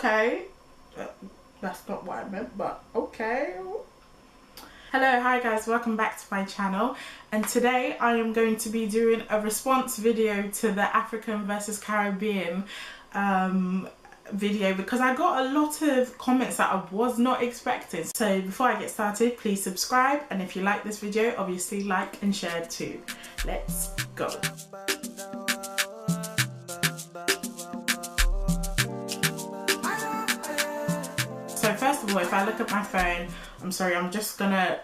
Okay. That's not what I meant, but okay. Hello, hi guys, welcome back to my channel, and today I am going to be doing a response video to the African versus Caribbean video because I got a lot of comments that I was not expecting. So before I get started, please subscribe, and if you like this video, obviously like and share too. Let's go. So first of all, if I look at my phone, I'm sorry, I'm just gonna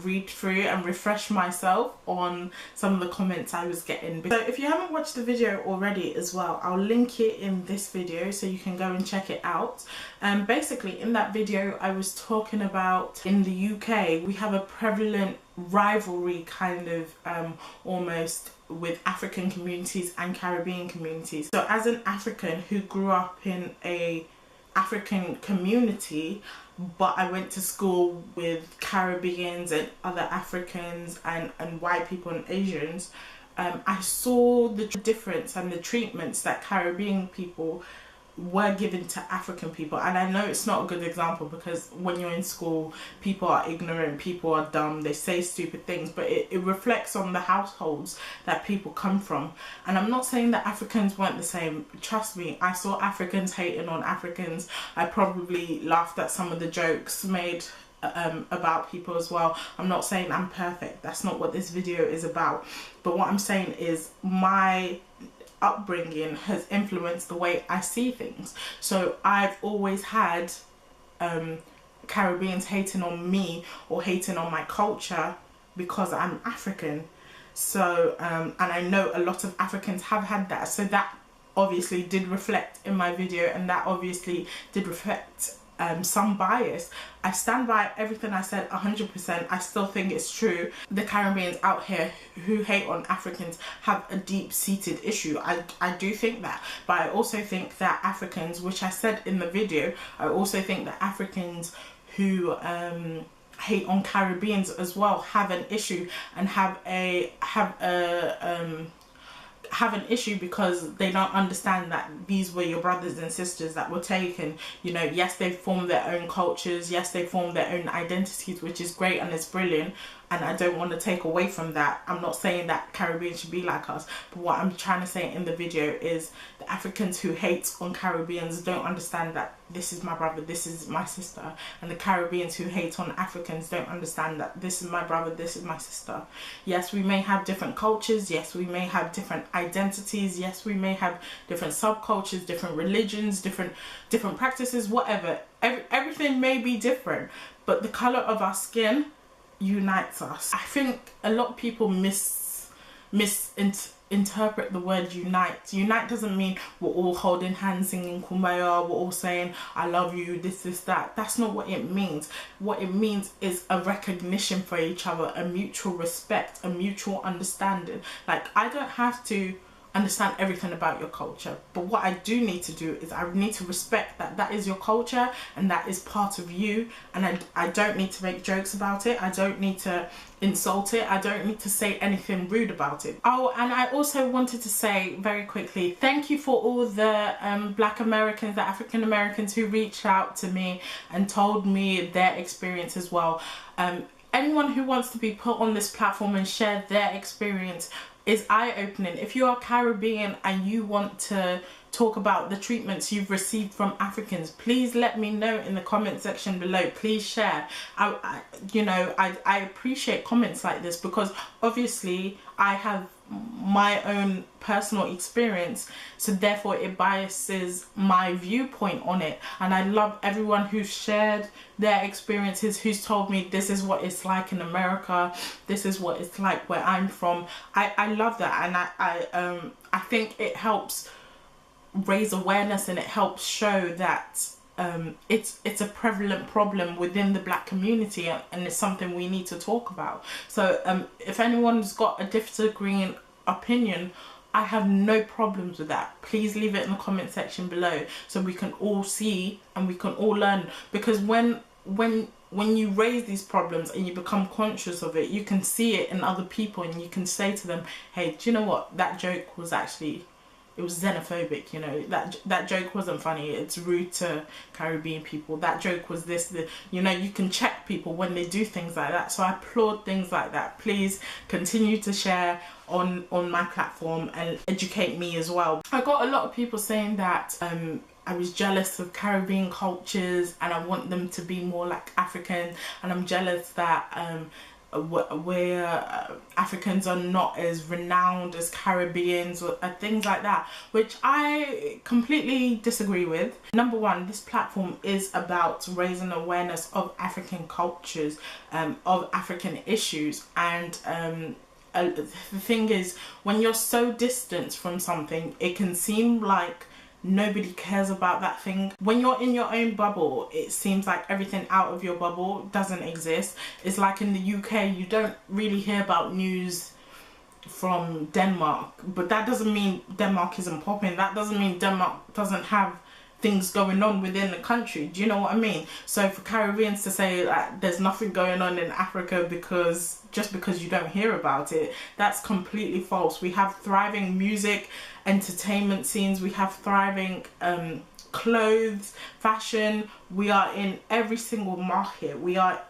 read through and refresh myself on some of the comments I was getting. So if you haven't watched the video already as well, I'll link it in this video so you can go and check it out. Basically in that video I was talking about in the UK we have a prevalent rivalry kind of almost with African communities and Caribbean communities. So as an African who grew up in a African community, but I went to school with Caribbeans and other Africans and white people and Asians, I saw the difference and the treatments that Caribbean people were given to African people. And I know it's not a good example because when you're in school, people are ignorant, people are dumb, they say stupid things, but it reflects on the households that people come from. And I'm not saying that Africans weren't the same. Trust me, I saw Africans hating on Africans. I probably laughed at some of the jokes made about people as well. I'm not saying I'm perfect, that's not what this video is about, but what I'm saying is my upbringing has influenced the way I see things. So I've always had Caribbeans hating on me or hating on my culture because I'm African. So and I know a lot of Africans have had that, so that obviously did reflect in my video, and that obviously did reflect some bias. I stand by everything I said 100%. I still think it's true. The Caribbeans out here who hate on Africans have a deep-seated issue. I do think that, but I also think that Africans, which I said in the video, I also think that Africans who hate on Caribbeans as well have an issue and have an issue because they don't understand that these were your brothers and sisters that were taken. You know, yes, they formed their own cultures, yes, they formed their own identities, which is great and it's brilliant, and I don't want to take away from that. I'm not saying that Caribbeans should be like us, but what I'm trying to say in the video is the Africans who hate on Caribbeans don't understand that this is my brother, this is my sister, and the Caribbeans who hate on Africans don't understand that this is my brother, this is my sister. Yes, we may have different cultures, yes, we may have different identities, yes, we may have different subcultures, different religions, different practices, whatever. Everything may be different, but the color of our skin unites us. I think a lot of people misinterpret the word unite. Unite doesn't mean we're all holding hands singing Kumbaya, we're all saying I love you, this, that. That's not what it means. What it means is a recognition for each other, a mutual respect, a mutual understanding. Like, I don't have to understand everything about your culture, but what I do need to do is I need to respect that that is your culture and that is part of you, and I don't need to make jokes about it, I don't need to insult it, I don't need to say anything rude about it. Oh, and I also wanted to say very quickly, thank you for all the Black Americans, the African Americans who reached out to me and told me their experience as well. Anyone who wants to be put on this platform and share their experience is eye-opening. If you are Caribbean and you want to talk about the treatments you've received from Africans, please let me know in the comment section below. Please share. I appreciate comments like this because obviously I have my own personal experience, so therefore it biases my viewpoint on it, and I love everyone who's shared their experiences, who's told me this is what it's like in America, this is what it's like where I'm from. I love that, and I think it helps raise awareness and it helps show that it's a prevalent problem within the Black community, and it's something we need to talk about. So if anyone's got a disagreeing opinion, I have no problems with that. Please leave it in the comment section below so we can all see and we can all learn, because when you raise these problems and you become conscious of it, you can see it in other people and you can say to them, hey, do you know what, that joke was actually it was xenophobic, you know. That joke wasn't funny. It's rude to Caribbean people. That joke was this, you know, you can check people when they do things like that. So I applaud things like that. Please continue to share on my platform and educate me as well. I got a lot of people saying that I was jealous of Caribbean cultures and I want them to be more like African, and I'm jealous that where Africans are not as renowned as Caribbeans or things like that, which I completely disagree with. Number one, this platform is about raising awareness of African cultures, of African issues, and the thing is, when you're so distant from something, it can seem like nobody cares about that thing. When you're in your own bubble, it seems like everything out of your bubble doesn't exist. It's like in the UK, you don't really hear about news from Denmark, but that doesn't mean Denmark isn't popping. That doesn't mean Denmark doesn't have things going on within the country. Do you know what I mean? So for Caribbeans to say that there's nothing going on in Africa just because you don't hear about it, that's completely false. We have thriving music, entertainment scenes, we have thriving clothes, fashion. We are in every single market. We are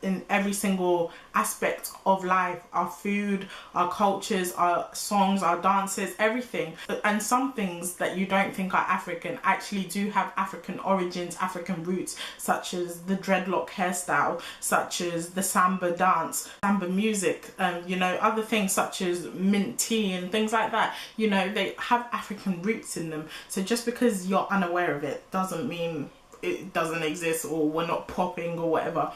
in every single aspect of life, our food, our cultures, our songs, our dances, everything. And some things that you don't think are African actually do have African origins, African roots, such as the dreadlock hairstyle, such as the samba dance, samba music, you know, other things such as mint tea and things like that. You know, they have African roots in them. So just because you're unaware of it doesn't mean it doesn't exist or we're not popping or whatever.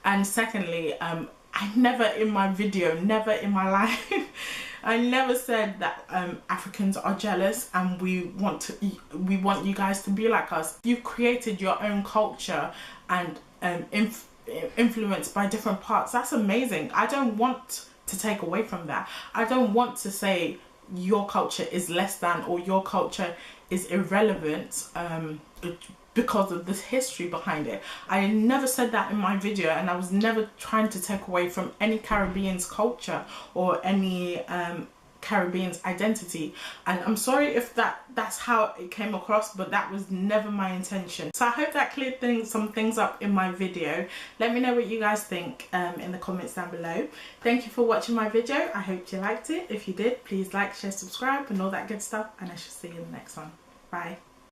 And secondly, I never in my video, never in my life, I never said that Africans are jealous and we want you guys to be like us. You've created your own culture and influenced by different parts. That's amazing. I don't want to take away from that. I don't want to say your culture is less than or your culture is irrelevant because of this history behind it. I never said that in my video, and I was never trying to take away from any Caribbean's culture or any Caribbean's identity. And I'm sorry if that's how it came across, but that was never my intention. So I hope that cleared some things up in my video. Let me know what you guys think in the comments down below. Thank you for watching my video. I hope you liked it. If you did, please like, share, subscribe and all that good stuff, and I shall see you in the next one. Bye.